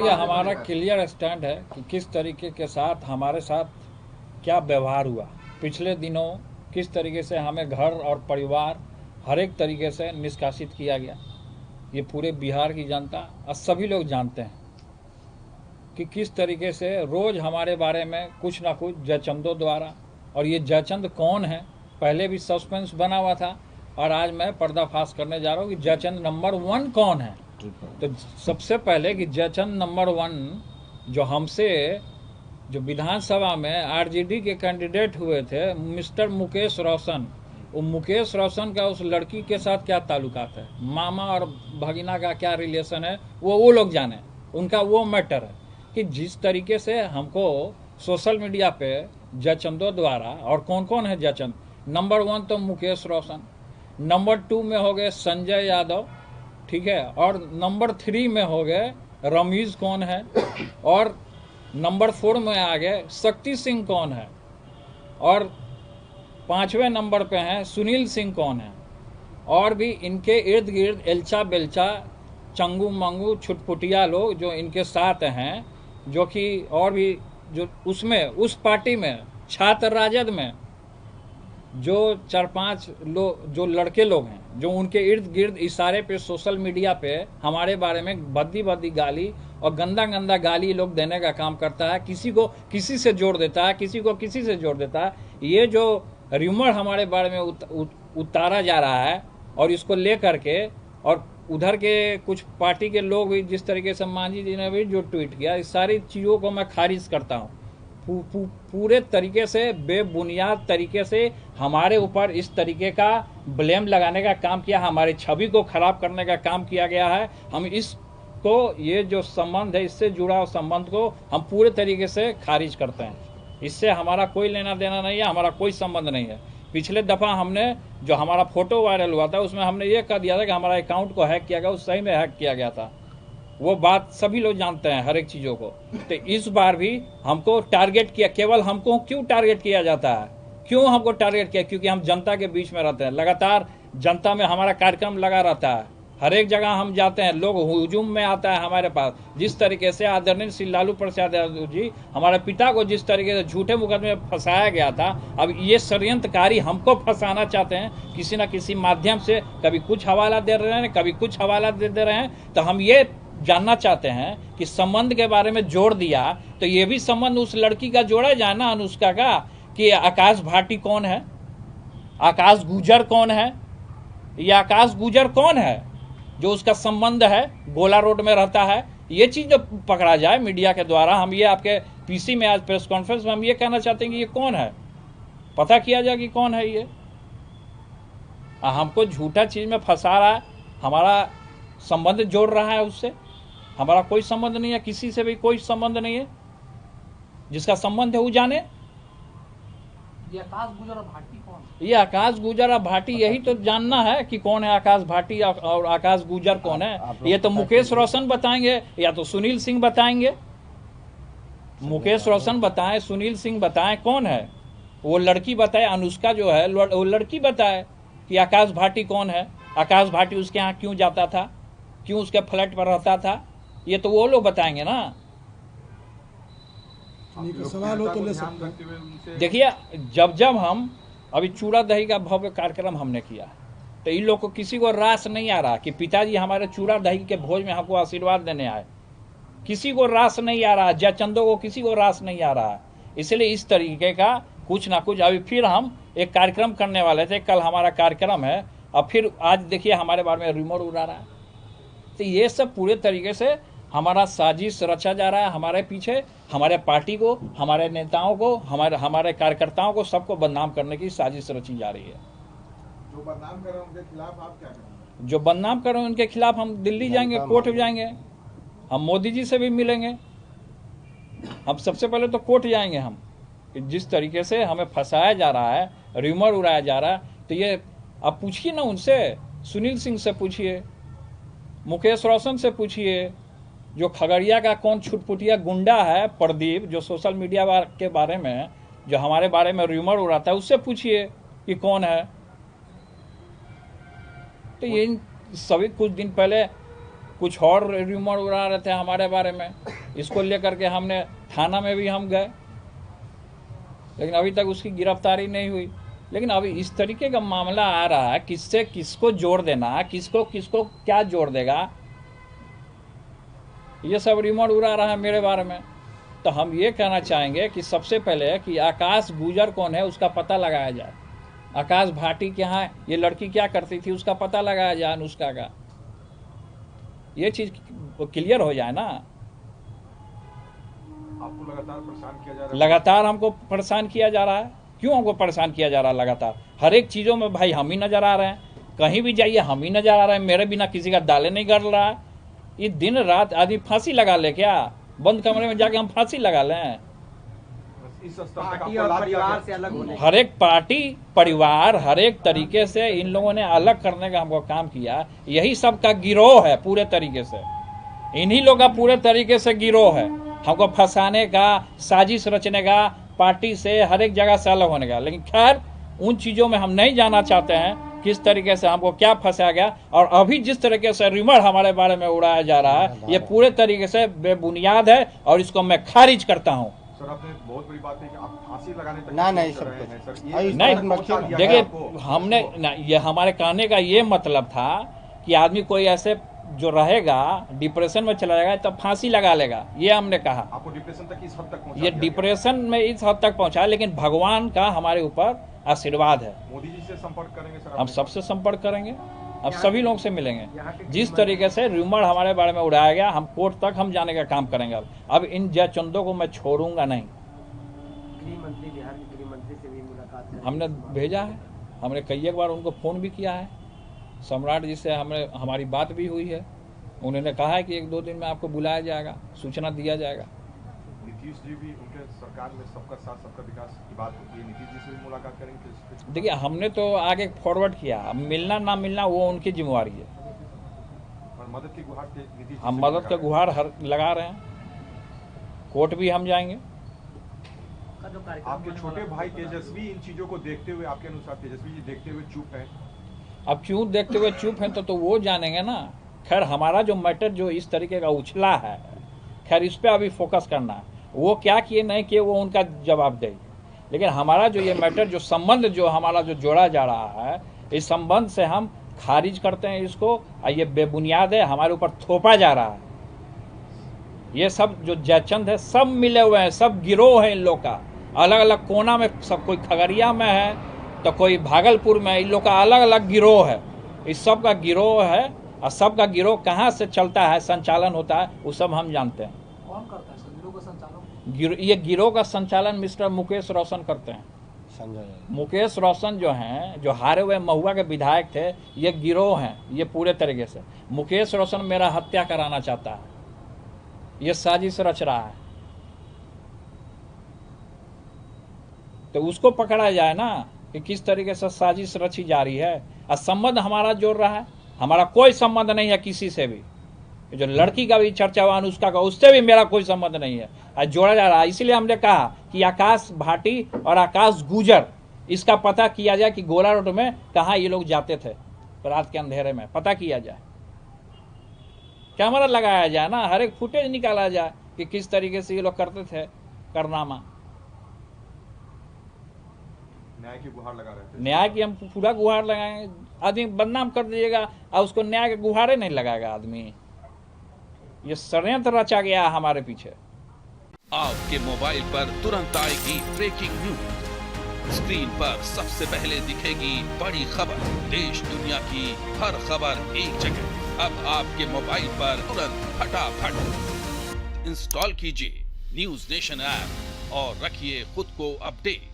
देखिए, हमारा clear stand है कि किस तरीके के साथ हमारे साथ क्या व्यवहार हुआ पिछले दिनों, किस तरीके से हमें घर और परिवार हर एक तरीके से निष्कासित किया गया। ये पूरे बिहार की जनता और सभी लोग जानते हैं कि किस तरीके से रोज़ हमारे बारे में कुछ ना कुछ जयचंदों द्वारा, और ये जयचंद कौन है पहले भी सस्पेंस बना हुआ था, और आज मैं पर्दाफाश करने जा रहा हूँ कि जयचंद नंबर 1 कौन है। तो सबसे पहले कि जयचंद नंबर 1 जो हमसे, जो विधानसभा में आरजेडी के कैंडिडेट हुए थे, मिस्टर मुकेश रोशन, वो मुकेश रोशन का उस लड़की के साथ क्या ताल्लुकात है, मामा और भगिना का क्या रिलेशन है, वो लोग जाने, उनका वो मैटर है। कि जिस तरीके से हमको सोशल मीडिया पे जयचंदों द्वारा, और कौन कौन है जयचंद, नंबर 1 तो मुकेश रोशन, नंबर 2 में हो गए संजय यादव, ठीक है, और नंबर 3 में हो गए रमीज कौन है, और नंबर 4 में आ गए शक्ति सिंह कौन है, और 5वें नंबर पे हैं सुनील सिंह कौन है, और भी इनके इर्द गिर्द एल्चा बेल्चा चंगू मंगू छुटपुटिया लोग जो इनके साथ हैं, जो कि और भी जो उसमें उस पार्टी में छात्र राजद में जो 4-5 लोग, जो लड़के लोग हैं, जो उनके इर्द गिर्द इशारे पे सोशल मीडिया पे हमारे बारे में भद्दी भद्दी गाली और गंदा गंदा गाली लोग देने का काम करता है, किसी को किसी से जोड़ देता है, किसी को किसी से जोड़ देता है। ये जो र्यूमर हमारे बारे में उतारा जा रहा है, और इसको ले करके, और उधर के कुछ पार्टी के लोग भी, जिस तरीके से मांझी जी ने भी जो ट्वीट किया, इस सारी चीज़ों को मैं खारिज करता हूँ। पूरे तरीके से बेबुनियाद तरीके से हमारे ऊपर इस तरीके का ब्लेम लगाने का काम किया, हमारी छवि को खराब करने का काम किया गया है। हम इसको, ये जो संबंध है, इससे जुड़ा हुआ संबंध को हम पूरे तरीके से खारिज करते हैं। इससे हमारा कोई लेना देना नहीं है, हमारा कोई संबंध नहीं है। पिछले दफ़ा हमने जो हमारा फोटो वायरल हुआ था, उसमें हमने ये कह दिया था कि हमारा अकाउंट को हैक किया गया, उस सही में हैक किया गया था। वो बात सभी लोग जानते हैं, हर एक चीज़ों को। तो इस बार भी हमको टारगेट किया, केवल हमको क्यों टारगेट किया जाता है, क्यों हमको टारगेट किया? क्योंकि हम जनता के बीच में रहते हैं, लगातार जनता में हमारा कार्यक्रम लगा रहता है, हर एक जगह हम जाते हैं, लोग हुजूम में आता है हमारे पास। जिस तरीके से आदरणीय श्री लालू प्रसाद यादव जी, हमारे पिता को जिस तरीके से झूठे मुकदमे में फंसाया गया था, अब ये षड्यंत्रकारी हमको फंसाना चाहते हैं किसी न किसी माध्यम से। कभी कुछ हवाला दे रहे हैं, कभी कुछ हवाला दे रहे हैं। तो हम ये जानना चाहते हैं कि संबंध के बारे में जोड़ दिया, तो ये भी संबंध उस लड़की का जोड़ा जाए ना, अनुष्का का, कि आकाश भाटी कौन है, आकाश गुजर कौन है, ये आकाश गुजर कौन है जो उसका संबंध है, गोला रोड में रहता है। ये चीज जो पकड़ा जाए मीडिया के द्वारा। हम ये आपके पीसी में आज प्रेस कॉन्फ्रेंस में हम ये कहना चाहते हैं कि ये कौन है, पता किया जाए कि कौन है ये। हमको झूठा चीज में फंसा रहा है, हमारा संबंध जोड़ रहा है उससे। हमारा कोई संबंध नहीं है, किसी से भी कोई संबंध नहीं है। जिसका संबंध है वो जाने। ये आकाश गुजर भाटी कौन? ये आकाश गुजर भाटी, यही तो जानना है कि कौन है आकाश भाटी और आकाश गुजर कौन है। ये तो मुकेश रोशन बताएंगे या तो सुनील सिंह बताएंगे। मुकेश रोशन बताएं, सुनील सिंह बताएं, कौन है वो लड़की बताए, अनुष्का जो है वो लड़की बताए कि आकाश भाटी कौन है। आकाश भाटी उसके यहाँ क्यों जाता था, क्यों उसके फ्लैट पर रहता था, ये तो वो लोग बताएंगे ना। सवाल हो तो ले सकते हैं। देखिए, जब हम अभी चूड़ा दही का भव्य कार्यक्रम हमने किया, तो इन लोग को किसी को रास नहीं आ रहा कि पिताजी हमारे चूड़ा दही के भोज में हमको आशीर्वाद देने आए। किसी को रास नहीं आ रहा, जयचंदों को किसी को रास नहीं आ रहा। इसलिए इस तरीके का कुछ ना कुछ, अभी फिर हम एक कार्यक्रम करने वाले थे, कल हमारा कार्यक्रम है, और फिर आज देखिए हमारे बारे में रूमर उड़ा रहा है। तो ये सब पूरे तरीके से हमारा साजिश रचा जा रहा है, हमारे पीछे हमारे पार्टी को, हमारे नेताओं को, हमारे कार्यकर्ताओं को, सबको बदनाम करने की साजिश रची जा रही है। जो बदनाम कर रहे हैं उनके खिलाफ आप क्या करेंगे? जो बदनाम कर रहे हैं उनके खिलाफ हम दिल्ली जाएंगे, कोर्ट जाएंगे, हम मोदी जी से भी मिलेंगे। हम सबसे पहले तो कोर्ट जाएंगे हम, जिस तरीके से हमें फंसाया जा रहा है, रूमर उड़ाया जा रहा है। तो ये आप पूछिए ना उनसे, सुनील सिंह से पूछिए, मुकेश रोशन से पूछिए, जो खगड़िया का कौन छुटपुटिया गुंडा है प्रदीप, जो सोशल मीडिया के बारे में, जो हमारे बारे में रूमर उड़ाता है, उससे पूछिए कि कौन है। तो ये सभी कुछ दिन पहले कुछ और रूमर उड़ा रहे थे हमारे बारे में। इसको लेकर के हमने थाना में भी हम गए, लेकिन अभी तक उसकी गिरफ्तारी नहीं हुई। लेकिन अभी इस तरीके का मामला आ रहा है, किससे किसको जोड़ देना, किसको किसको क्या जोड़ देगा, ये सब रूमर उड़ा रहा है मेरे बारे में। तो हम ये कहना चाहेंगे कि सबसे पहले कि आकाश गुजर कौन है उसका पता लगाया जाए। आकाश भाटी क्या है, ये लड़की क्या करती थी, उसका पता लगाया जाए अनुष्का का। ये चीज क्लियर हो जाए ना। आपको लगातार परेशान किया जा रहा है? लगातार हमको परेशान किया जा रहा है। क्यों हमको परेशान किया जा रहा है लगातार? हर एक चीज़ों में भाई हम ही नज़र आ रहे हैं, कहीं भी जाइए हम ही नज़र आ रहे हैं। मेरे बिना किसी का दाले नहीं गड़ रहा है। ये दिन रात आदमी फांसी लगा ले क्या? बंद कमरे में जाके हम फांसी लगा लें? इस स्तर तक पार्टी आपको और लाभ परिवार क्या से अलग होने हर एक पार्टी परिवार हर एक तरीके से इन लोगों ने अलग करने का हमको काम किया। यही सबका गिरोह है पूरे तरीके से, इन्हीं लोग का पूरे तरीके से गिरोह है, हमको फंसाने का, साजिश रचने का, पार्टी से हर एक जगह से अलग होने का। लेकिन खैर उन चीज़ों में हम नहीं जाना चाहते हैं, किस तरीके से हमको क्या फंसाया गया। और अभी जिस तरीके से रूमर हमारे बारे में उड़ाया जा रहा है, ये पूरे तरीके से बेबुनियाद है और इसको मैं खारिज करता हूँ। सर, आपने बहुत बड़ी बात है कि आप फांसी लगाने तक ना, नहीं, सोच सर, रहे हैं, सर। नहीं, ये नहीं, तक पहुंचा दिया गया देखिए आपको। हमने ना, ये हमारे कहने का ये मतलब था कि आदमी कोई ऐसे जो रहेगा डिप्रेशन में चला जाएगा तब फांसी लगा लेगा, ये हमने कहा। आपको डिप्रेशन तक इस हद तक पहुंचा ये दिया डिप्रेशन में इस हद तक पहुंचा, लेकिन भगवान का हमारे ऊपर आशीर्वाद है। गया। मोदी जी से संपर्क करेंगे सर? हम आपने? सबसे संपर्क करेंगे, अब सभी लोगों से मिलेंगे। जिस तरीके से रूमर हमारे बारे में उड़ाया गया, हम कोर्ट तक हम जाने का काम करेंगे। अब इन जयचंदों को मैं छोड़ूंगा नहीं। गृह मंत्री, बिहार के गृह मंत्री से भी मुलाकात करेंगे। हमने भेजा है, हमने कई एक बार उनको फ़ोन भी किया है। सम्राट जी से हमारी बात भी हुई है। उन्होंने कहा है कि 1-2 दिन में आपको बुलाया जाएगा, सूचना दिया जाएगा। नीतीश जी भी, उनके सरकार में सबका साथ सबका विकास की बात होती है, नीतीश जी से भी मुलाकात करेंगे? देखिए हमने तो आगे फॉरवर्ड किया, अब मिलना ना मिलना वो उनकी जिम्मेवारी है। और मदद की गुहार नीतीश जी हम से मदद लगा का रहे हैं। गुहार लगा रहे हैं। कोर्ट भी हम जाएंगे। का जो कार्यक्रम आपके होने छोटे वाला भाई है, तेजस्वी इन चीजों को देखते हुए, आपके अनुसार तेजस्वी जी देखते हुए चुप है? अब क्यों देखते हुए चुप हैं तो वो जानेंगे ना। खैर हमारा जो मैटर जो इस तरीके का उछला है, खैर इस पे अभी फोकस करना है। वो क्या किए नहीं किए वो उनका जवाब देंगे। लेकिन हमारा जो ये मैटर जो संबंध जो हमारा जो जोड़ा जा रहा है, इस संबंध से हम खारिज करते हैं इसको। और ये बेबुनियाद है, हमारे ऊपर थोपा जा रहा है। ये सब जो जयचंद है सब मिले हुए हैं, सब गिरोह है इन लोग का, अलग अलग कोना में। सब कोई खगड़िया में है तो कोई भागलपुर में, इन लोग का अलग अलग गिरोह है। इस सब का गिरोह है और सबका गिरोह कहाँ से चलता है, संचालन होता है, वो सब हम जानते हैं। कौन करता है सर गिरोह का संचालन? ये गिरोह का संचालन मिस्टर मुकेश रोशन करते हैं। मुकेश रोशन जो हैं, जो हारे हुए महुआ के विधायक थे, ये गिरोह हैं। ये पूरे तरीके से मुकेश रोशन मेरा हत्या कराना चाहता है, ये साजिश रच रहा है। तो उसको पकड़ा जाए ना कि किस तरीके से साजिश रची जा रही है। और संबंध हमारा जोड़ रहा है, हमारा कोई संबंध नहीं है किसी से भी। जो लड़की का भी चर्चा हुआ अनुष्का का, उससे भी मेरा कोई संबंध नहीं है, और जोड़ा जा रहा है। इसलिए हमने कहा कि आकाश भाटी और आकाश गुजर, इसका पता किया जाए कि गोला रोड में कहाँ ये लोग जाते थे रात के अंधेरे में, पता किया जाए, कैमरा लगाया जाए ना, हर एक फुटेज निकाला जाए कि किस तरीके से ये लोग करते थे कारनामा। न्याय की गुहार लगा रहे थे? न्याय की हम पूरा गुहार लगाएंगे। आदमी बदनाम कर दीजिएगा और उसको न्याय के गुहारे नहीं लगाएगा आदमी। ये षड्यंत्र रचा गया है हमारे पीछे। आपके मोबाइल पर तुरंत आएगी ब्रेकिंग न्यूज। स्क्रीन पर सबसे पहले दिखेगी बड़ी खबर, देश दुनिया की हर खबर एक जगह। अब आपके मोबाइल पर तुरंत फटाफट इंस्टॉल कीजिए न्यूज नेशन ऐप और रखिए खुद को अपडेट।